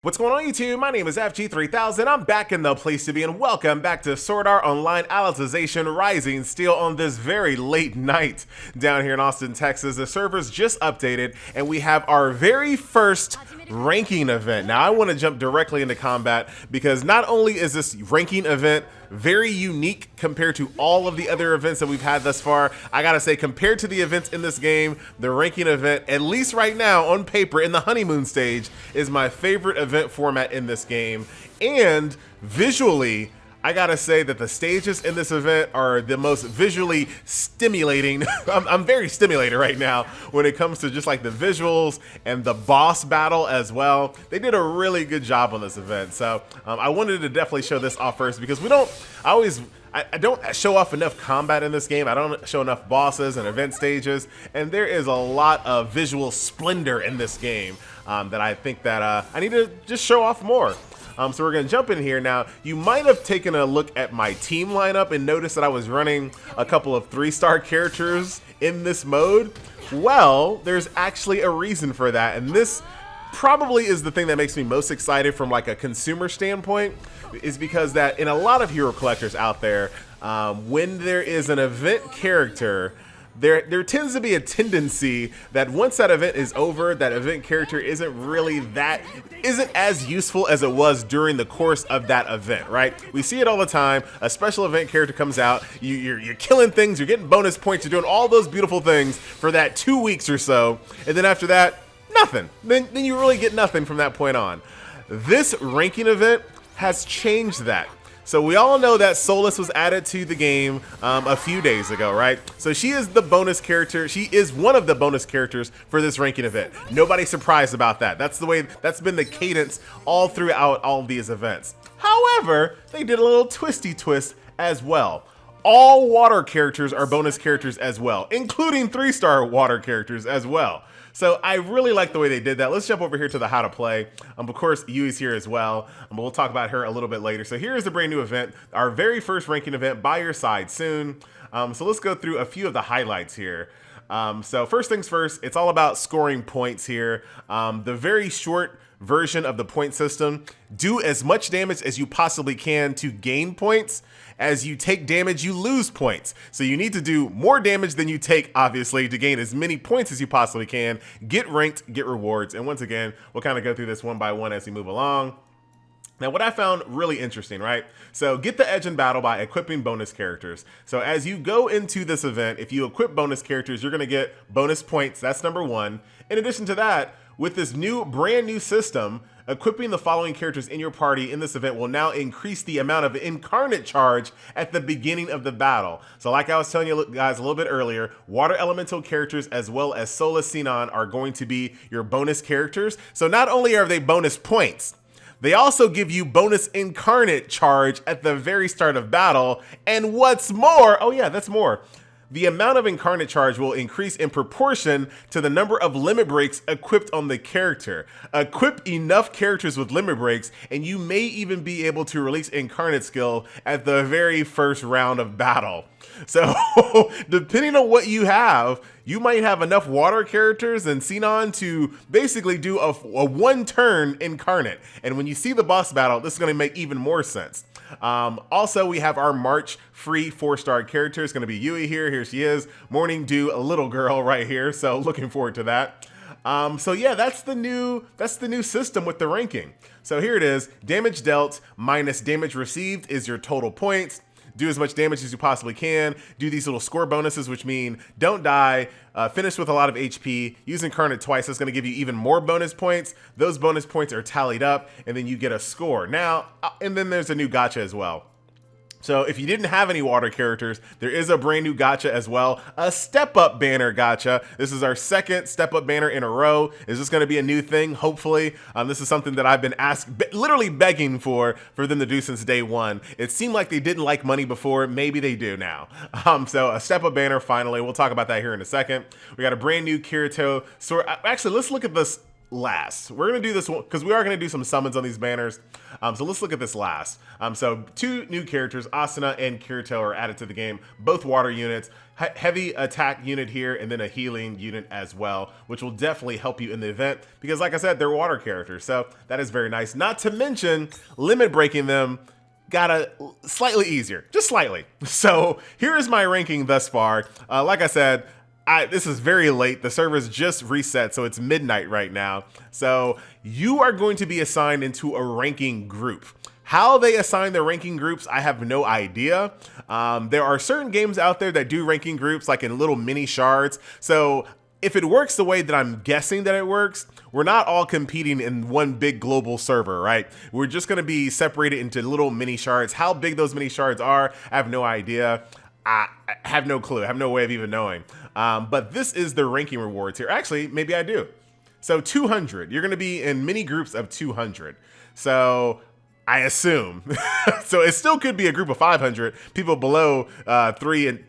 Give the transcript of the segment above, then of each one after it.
What's going on YouTube? My name is FG3000. I'm back in the place to be and welcome back to Sword Art Online Alicization Rising Steel on this very late night down here in Austin, Texas. The servers just updated and we have our very first ranking event. Now I want to jump directly into combat because not only is this ranking event very unique compared to all of the other events that we've had thus far, I gotta say compared to the events in this game, the ranking event, at least right now on paper in the honeymoon stage, is my favorite event format in this game. And visually, I gotta say that the stages in this event are the most visually stimulating. I'm very stimulated right now when it comes to just like the visuals and the boss battle as well. They did a really good job on this event. So I wanted to definitely show this off first because I don't show off enough combat in this game. I don't show enough bosses and event stages, and there is a lot of visual splendor in this game that I think that I need to just show off more. So we're gonna jump in here now. You might have taken a look at my team lineup and noticed that I was running a couple of 3-star characters in this mode. Well, there's actually a reason for that, and this probably is the thing that makes me most excited from like a consumer standpoint, is because that in a lot of hero collectors out there, when there is an event character, there tends to be a tendency that once that event is over, that event character isn't as useful as it was during the course of that event, right? We see it all the time. A special event character comes out, you're killing things, you're getting bonus points, you're doing all those beautiful things for that 2 weeks or so, and then after that, nothing. Then you really get nothing from that point on. This ranking event has changed that. So we all know that Solus was added to the game a few days ago, right? So she is the bonus character. She is one of the bonus characters for this ranking event. Nobody's surprised about that. That's been the cadence all throughout all of these events. However, they did a little twisty twist as well. All water characters are bonus characters as well, including 3-star water characters as well. So I really like the way they did that. Let's jump over here to the how to play. Of course, Yui's here as well. We'll talk about her a little bit later. So here's the brand new event, our very first ranking event, by your side soon. So let's go through a few of the highlights here. So first things first, it's all about scoring points here. The very short version of the point system: do as much damage as you possibly can to gain points. As you take damage, you lose points. So you need to do more damage than you take, obviously, to gain as many points as you possibly can. Get ranked, get rewards. And once again, we'll kind of go through this one by one as we move along. Now, what I found really interesting, right? So get the edge in battle by equipping bonus characters. So as you go into this event, if you equip bonus characters, you're gonna get bonus points. That's number one. In addition to that, with this brand new system, equipping the following characters in your party in this event will now increase the amount of incarnate charge at the beginning of the battle. So like I was telling you guys a little bit earlier, water elemental characters as well as Solus Sinon are going to be your bonus characters. So not only are they bonus points, they also give you bonus incarnate charge at the very start of battle. And what's more, oh yeah, that's more. The amount of incarnate charge will increase in proportion to the number of limit breaks equipped on the character. Equip enough characters with limit breaks, and you may even be able to release incarnate skill at the very first round of battle. So depending on what you have, you might have enough water characters and Sinon to basically do a one-turn incarnate. And when you see the boss battle, this is going to make even more sense. Also, we have our March free 4-star character. It's going to be Yui here. Here she is. Morning Dew, a little girl right here. So looking forward to that. So yeah, that's the new system with the ranking. So here it is. Damage dealt minus damage received is your total points. Do as much damage as you possibly can. Do these little score bonuses, which mean don't die, finish with a lot of HP, use incarnate twice. That's going to give you even more bonus points. Those bonus points are tallied up, and then you get a score. Now, and then there's a new gacha as well. So if you didn't have any water characters, there is a brand new gacha as well, a step-up banner gacha. This is our second step-up banner in a row. Is this going to be a new thing? Hopefully. This is something that I've been literally begging for them to do since day one. It seemed like they didn't like money before. Maybe they do now. So a step-up banner finally. We'll talk about that here in a second. We got a brand new Kirito sword. Actually, let's look at this last. We're going to do this one because we are going to do some summons on these banners. So let's look at this last. So 2 new characters, Asuna and Kirito, are added to the game. Both water units, heavy attack unit here, and then a healing unit as well, which will definitely help you in the event because, like I said, they're water characters. So that is very nice. Not to mention limit breaking them got a slightly easier, just slightly. So here is my ranking thus far. Like I said, this is very late. The server's just reset, so it's midnight right now. So you are going to be assigned into a ranking group. How they assign the ranking groups, I have no idea. There are certain games out there that do ranking groups, like in little mini shards. So if it works the way that I'm guessing that it works, we're not all competing in one big global server, right? We're just going to be separated into little mini shards. How big those mini shards are, I have no idea. I have no clue. I have no way of even knowing. But this is the ranking rewards here. Actually, maybe I do. So 200. You're going to be in mini groups of 200. So I assume. So it still could be a group of 500. People below 3 and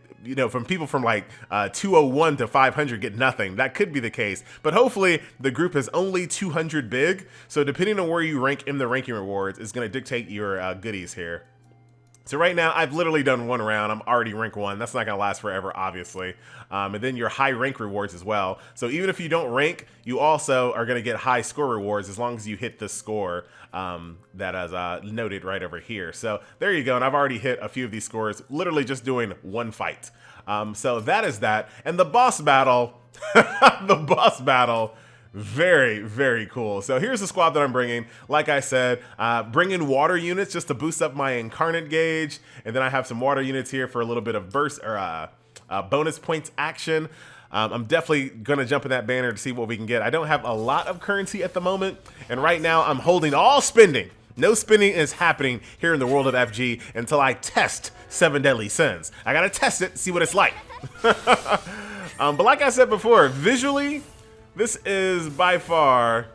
from people from like 201 to 500 get nothing. That could be the case. But hopefully the group is only 200 big. So depending on where you rank in the ranking rewards is going to dictate your goodies here. So right now, I've literally done 1 round. I'm already rank 1. That's not going to last forever, obviously. And then your high rank rewards as well. So even if you don't rank, you also are going to get high score rewards as long as you hit the score that is noted right over here. So there you go. And I've already hit a few of these scores, literally just doing 1 fight. So that is that. And the boss battle, very, very cool. So here's the squad that I'm bringing. Like I said, bringing water units just to boost up my Incarnate gauge. And then I have some water units here for a little bit of burst or bonus points action. I'm definitely going to jump in that banner to see what we can get. I don't have a lot of currency at the moment. And right now I'm holding all spending. No spending is happening here in the world of FG until I test 7 Deadly Sins. I got to test it, see what it's like. But like I said before, visually, this is by far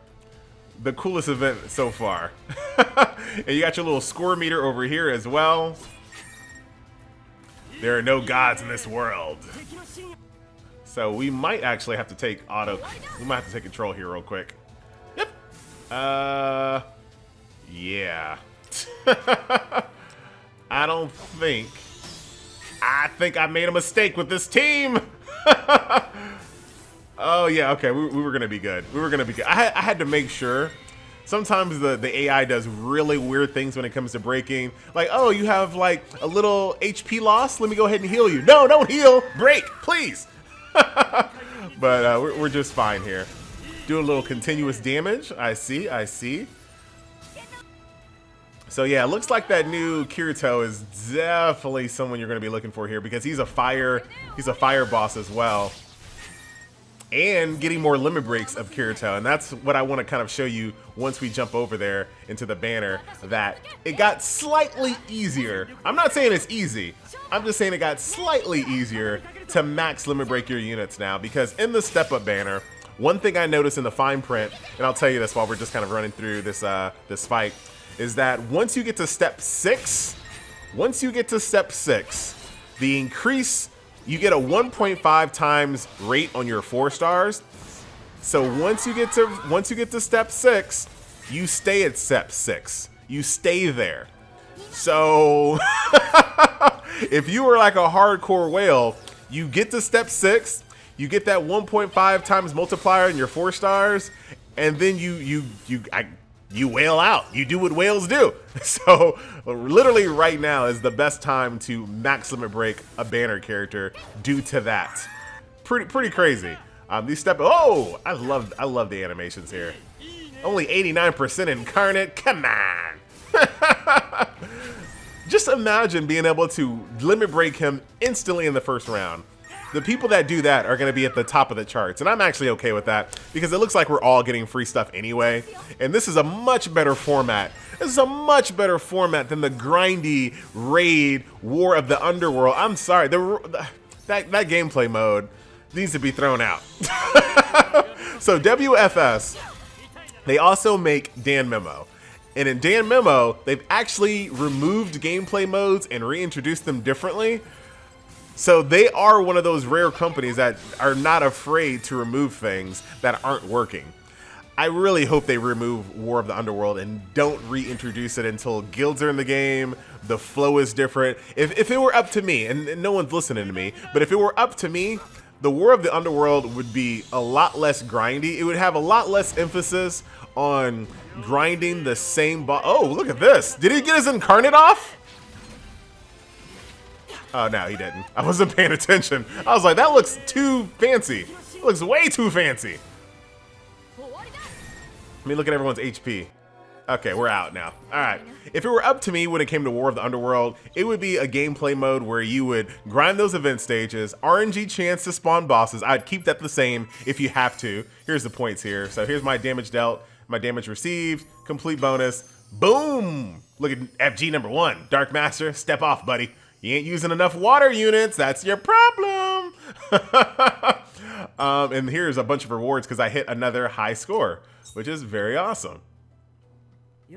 the coolest event so far. And you got your little score meter over here as well. There are no gods in this world. So we might actually have to take we might have to take control here real quick. Yep. Yeah. I think I made a mistake with this team. Oh yeah, okay, we were gonna be good. We were gonna be good. I had to make sure. Sometimes the AI does really weird things when it comes to breaking. Like, oh, you have like a little HP loss? Let me go ahead and heal you. No, don't heal. Break, please. But we're just fine here. Doing a little continuous damage. I see. So yeah, it looks like that new Kirito is definitely someone you're gonna be looking for here because he's a fire boss as well. And getting more limit breaks of Kirito, and that's what I want to kind of show you once we jump over there into the banner, that it got slightly easier. I'm not saying it's easy, I'm just saying it got slightly easier to max limit break your units now, because in the step up banner, one thing I noticed in the fine print, and I'll tell you this while we're just kind of running through this this fight, is that once you get to step 6, the increase, you get a 1.5 times rate on your 4 stars. So once you get to step 6, you stay at step 6. You stay there. So if you were like a hardcore whale, you get to step 6, you get that 1.5 times multiplier in your 4 stars, and then you whale out. You do what whales do. So literally right now is the best time to max limit break a banner character due to that. Pretty crazy. These I love the animations here. Only 89% Incarnate. Come on. Just imagine being able to limit break him instantly in the first round. The people that do that are going to be at the top of the charts, and I'm actually okay with that because it looks like we're all getting free stuff anyway, and this is a much better format. This is a much better format than the grindy raid War of the Underworld. I'm sorry, that gameplay mode needs to be thrown out. So WFS, they also make Dan Memo. And in Dan Memo, they've actually removed gameplay modes and reintroduced them differently. So they are one of those rare companies that are not afraid to remove things that aren't working. I really hope they remove War of the Underworld and don't reintroduce it until guilds are in the game. The flow is different. If it were up to me, and no one's listening to me, but if it were up to me, the War of the Underworld would be a lot less grindy. It would have a lot less emphasis on grinding the same boss. Oh, look at this. Did he get his Incarnate off? Oh, no, he didn't. I wasn't paying attention. I was like, that looks too fancy. It looks way too fancy. Let me look at everyone's HP. Okay, we're out now. All right. If it were up to me when it came to War of the Underworld, it would be a gameplay mode where you would grind those event stages, RNG chance to spawn bosses. I'd keep that the same if you have to. Here's the points here. So here's my damage dealt, my damage received, complete bonus. Boom! Look at FG number 1. Dark Master, step off, buddy. You ain't using enough water units. That's your problem. And here's a bunch of rewards because I hit another high score, which is very awesome.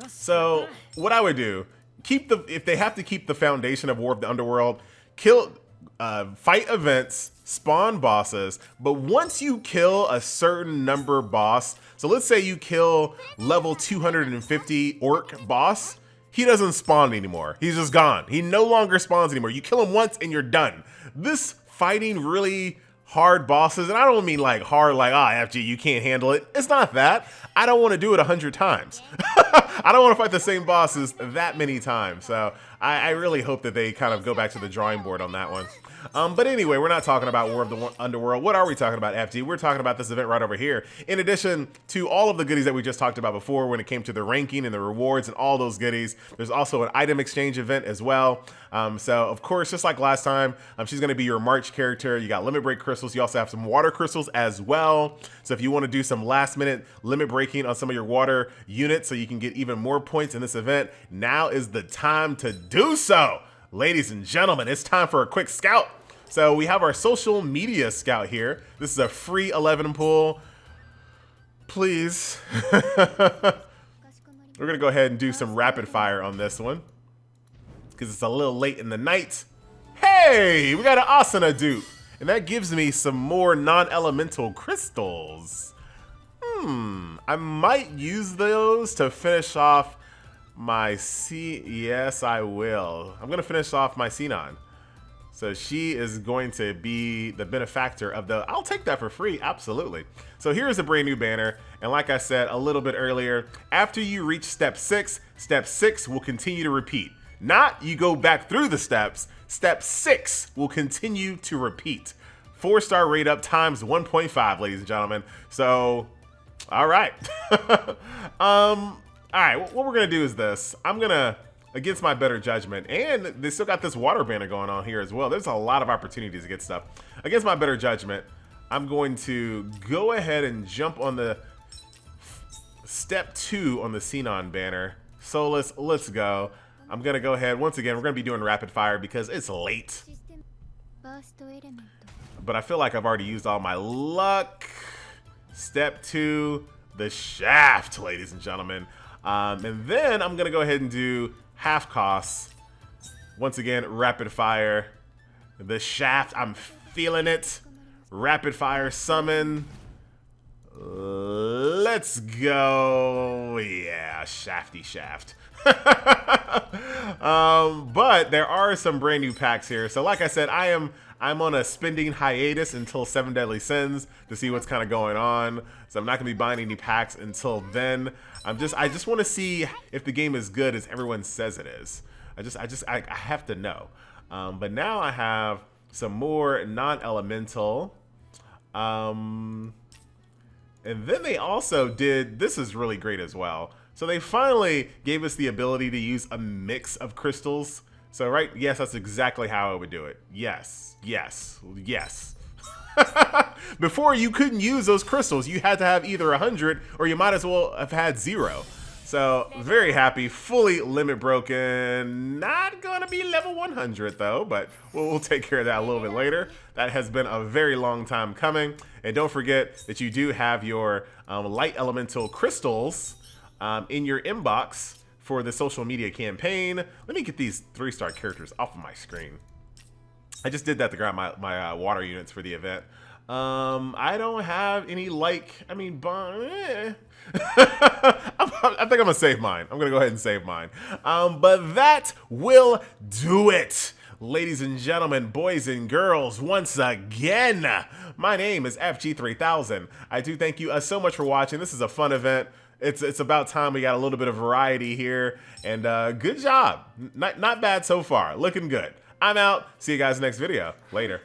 So what I would do, if they have to keep the foundation of War of the Underworld, fight events, spawn bosses, but once you kill a certain number boss, so let's say you kill level 250 orc boss, he doesn't spawn anymore. He's just gone. He no longer spawns anymore. You kill him once and you're done. This fighting really hard bosses, and I don't mean like hard like, FG, you can't handle it. It's not that. I don't want to do it 100 times. I don't want to fight the same bosses that many times. So I really hope that they kind of go back to the drawing board on that one. But anyway, we're not talking about War of the Underworld. What are we talking about, FG? We're talking about this event right over here. In addition to all of the goodies that we just talked about before when it came to the ranking and the rewards and all those goodies, there's also an item exchange event as well. So, of course, just like last time, she's going to be your March character. You got limit break crystals. You also have some water crystals as well. So if you want to do some last minute limit breaking on some of your water units so you can get even more points in this event, now is the time to do so. Ladies and gentlemen, it's time for a quick scout. So we have our social media scout here. This is a free 11 pool. Please. We're going to go ahead and do some rapid fire on this one because it's a little late in the night. Hey, we got an Asana dupe. And that gives me some more non-elemental crystals. I might use those to finish off my Yes, I will. I'm going to finish off my Xenon. So she is going to be the benefactor of the... I'll take that for free, absolutely. So here's a brand new banner. And like I said a little bit earlier, after you reach step 6 will continue to repeat. Not you go back through the steps. Step 6 will continue to repeat. 4-star rate up times 1.5, ladies and gentlemen. So, all right. All right, what we're going to do is this. I'm going to, against my better judgment, and they still got this water banner going on here as well. There's a lot of opportunities to get stuff. Against my better judgment, I'm going to go ahead and jump on the step 2 on the Xenon banner. So let's go. I'm going to go ahead. Once again, we're going to be doing rapid fire because it's late. But I feel like I've already used all my luck. Step 2, the shaft, ladies and gentlemen. And then I'm going to go ahead and do half costs. Once again, rapid fire. The shaft, I'm feeling it. Rapid fire summon. Let's go. Yeah, shafty shaft. But there are some brand new packs here. So like I said, I'm on a spending hiatus until 7 Deadly Sins to see what's kind of going on. So I'm not gonna be buying any packs until then. I just want to see if the game is good as everyone says it is. I have to know. But now I have some more non-elemental. And then they also did, this is really great as well. So they finally gave us the ability to use a mix of crystals. So right, yes, that's exactly how I would do it. Yes, yes, yes. Before you couldn't use those crystals. You had to have either 100 or you might as well have had 0. So very happy, fully limit broken. Not gonna be level 100 though, but we'll take care of that a little bit later. That has been a very long time coming. And don't forget that you do have your light elemental crystals in your inbox for the social media campaign. Let me get these 3-star characters off of my screen. I just did that to grab my water units for the event. I don't have any I mean, I think I'm gonna save mine. I'm gonna go ahead and save mine. But that will do it. Ladies and gentlemen, boys and girls, once again, my name is FG3000. I do thank you so much for watching. This is a fun event. It's about time we got a little bit of variety here, and good job. Not bad so far. Looking good. I'm out. See you guys next video. Later.